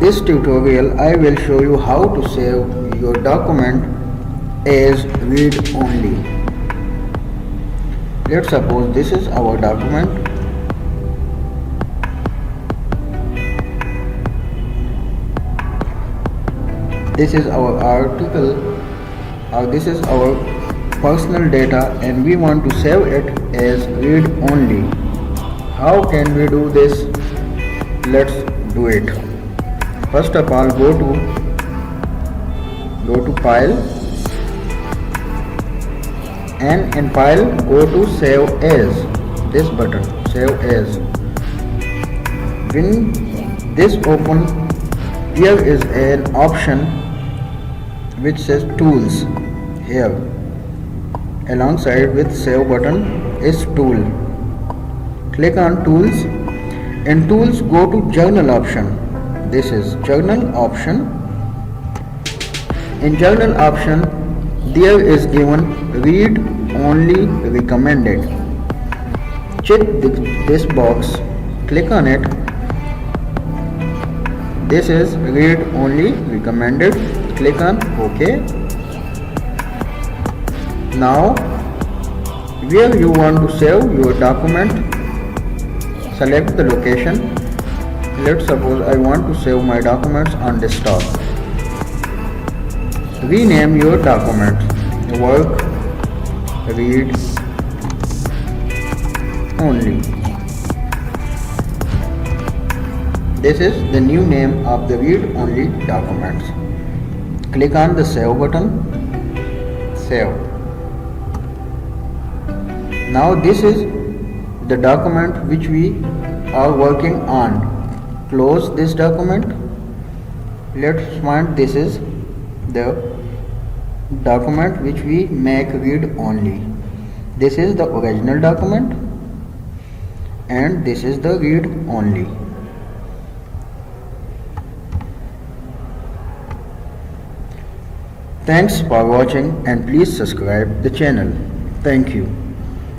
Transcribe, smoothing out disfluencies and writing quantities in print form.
this tutorial I will show you how to save your document as read only. Let's suppose this is our document. This is our article, or this is our personal data, and we want to save it as read only. How can we do this? Let's do it. First of all, go to file, and in file go to save as, this button, save as. When this open, here is an option which says tools. Here alongside with save button is tool. Click on tools. In tools, go to journal option. This is journal option. In journal option, there is given read only recommended. Check this box. Click on it. This is read only recommended. Click on OK. Now, where you want to save your document, select the location. Let's suppose I want to save my documents on desktop. Rename your document. Work read only. This is the new name of the read only documents. Click on the save button. Save. Now this is the document which we are working on. Close this document. Let's find this is the document which we make read only. This is the original document and this is the read only. Thanks for watching and please subscribe the channel. Thank you.